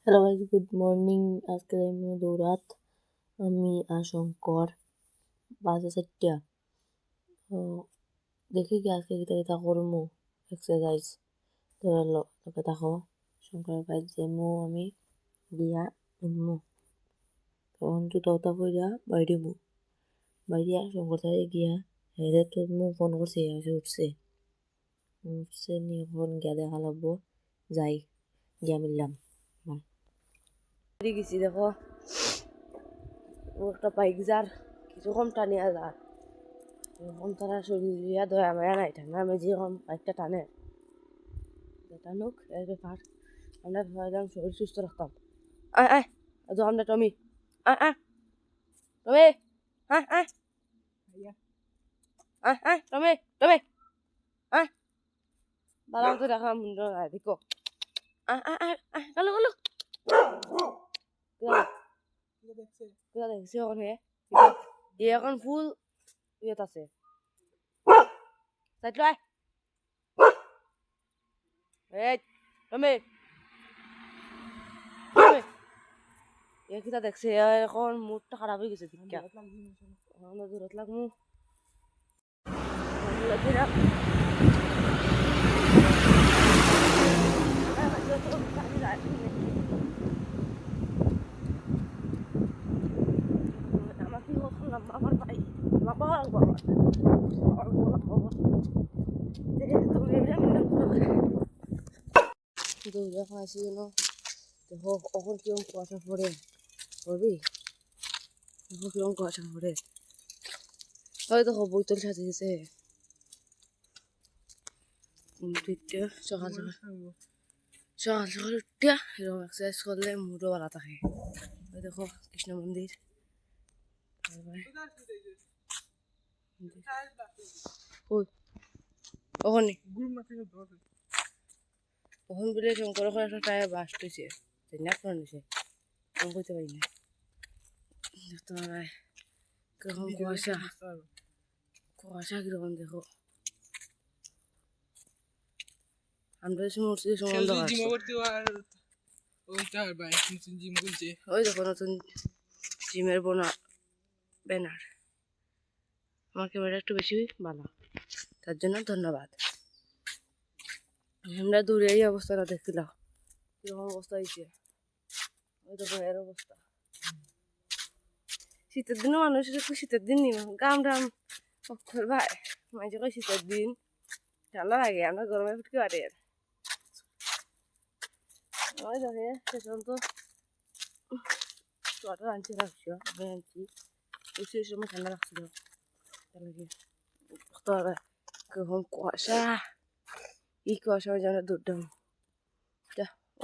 Hello guys, good morning. আজকে আমি দৌড়াত, আমি আর শঙ্কর বাজে 4টা। তো দেখি কি আজকে কিতা করমু এক্সারসাইজ দৌড়ালো তোকে দেখো। শঙ্করের বাইর যাইমু আমি গিয়া ইনমু, তখন জুতা পইরা বাইরিমু, বাইরিয়া শঙ্কর তাই গিয়া হেরে তো মু ফোন করছে, এসে উঠছে নিয়ে ফোন গিয়া দেখা লাগবো, যাই গিয়া মিললাম। গেছি দেখো, একটা বাইক যার কিছু কম টানিয়া যার এরকম তারা শরীর দয়া মায়া নাই, ঠান্ডা আমি যেরকম বাইকটা টানে টানুক এর ব্যাপার। আমরা ভাবলাম শরীর সুস্থ রাখতাম। আয় আয় আমরা টমি, আয় আয় টমি, আয় আয় আয় আয় টমি টমি, আয় বাড়াও তো রাখা মুন্ড দেখো, আয় আয় আয় আয় গেলো গেলো দেখছি এখন এখন ফুল ইয়েত আছে সাইড লয়। এই টমি কিতা দেখছে এখন মুডটা খারাপ হয়ে গেছে, দূরত লাগমু আমার ভাই দৌড়া খাইছি যেন দেখো এখন কিরম কুয়াশা পড়ে পড়বি, দেখো কিরম কুয়াশা পড়ে। ওই দেখো বইতল সাজিয়েছে সকাল সকাল উঠিয়া এরকম এক্সারসাইজ করলে মুডও ভালো থাকে। ওই দেখো কৃষ্ণ মন্দির, ওখানে ওখান বলে শঙ্কর ওখানে একটা টায়ার বাস্ট হয়েছে, না কোন নিছে আমি বলতে পারি না। দেখতে পারায় কিরকম কুয়াশা কুয়াশা কিরকম দেখো, আমরা উঠছি ওই দেখো নতুন জিমের ব্যানার। আমার ক্যামেরা একটু বেশি ভালো, তার জন্য ধন্যবাদ। আমরা দূরে এই অবস্থাটা দেখছিলাম কিরকম অবস্থা হয়েছে, ওই দেখো এর অবস্থা। শীতের দিনও মানুষ শীতের দিন নিব গাম টাম অক্ষর ভাই মাঝে কয় শীতের দিন ঠান্ডা লাগে, আমরা গরমে ফুটকে পারি। ওই দেখে সেসব তো সোয়াটার আনছি রাখছি, আমি আনছি বেশি সময় ঠান্ডা রাখছিল কখন কুয়াশা এই কুয়াশা যেন দৌড়াম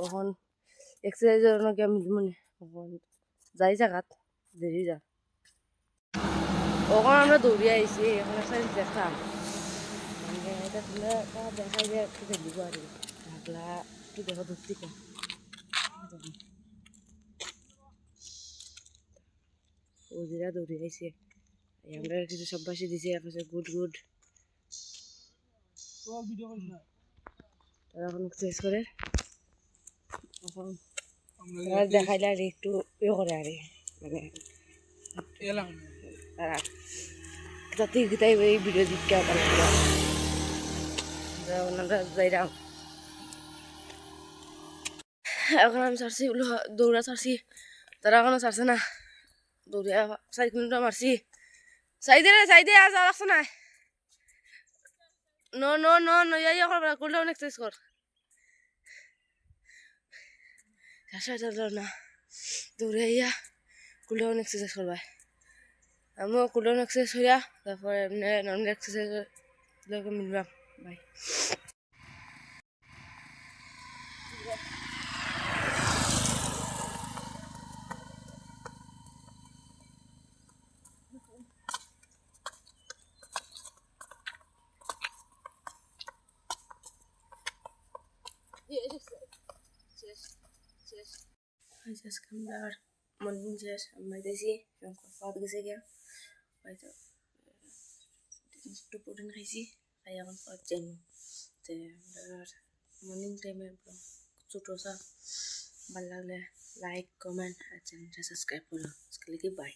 ওখন এক্সারসাইজের জন্য গিয়ে মিলমনে ওখন যাই জায়গাত দেরি যা ওখানে আমরা দৌড়িয়ে আইছি, এখন এক্সারসাইজ দেখলাম এটা তুলে দেখাই যে একটু দেখব আর ঢাকলা একটু দেখো দূর থেকে ওদিরা দৌড়িয়ে আইছে, আমরা কিছু সব্বাসী দিছে গুড গুড। তারা এখন এক্সারসাইজ করে এখন দেখাইলে আর একটু ইয়ে করে আর মানে যাতে গীতাই এই ভিডিও দিতে ওনারা যাইরাম। এখন আমি ছাড়ছি দৌড়া ছাড়ছি, তারা এখনো ছাড়ছে না, দৌড়িয়া 4 কিলোমিটার মারছি। সাইডে আজ আসছে না, নো নো নো নো ইয়ে কর কুল ডাউন এক্সারসাইজ কর না, দৌড়ে ইয়া কুল ডাউন এক্সারসাইজ করবাই। আমিও কুল ডাউন এক্সারসাইজ হইয়া তারপরে এমনি নর্মাল এক্সারসাইজ মিলবাম। বাই। আজকে আমরা মর্নিং শেষ মাইতেছি ফাঁদ গেছে গিয়া হয়তো একটু প্রোটিন খাইছি খাই এখন ফাঁদ যাইম তো আমরা মর্নিং টাইমের ছোটো সা ভালো লাগলে লাইক কমেন্ট আর চ্যানেলটা সাবস্ক্রাইব করো আজকে বাই।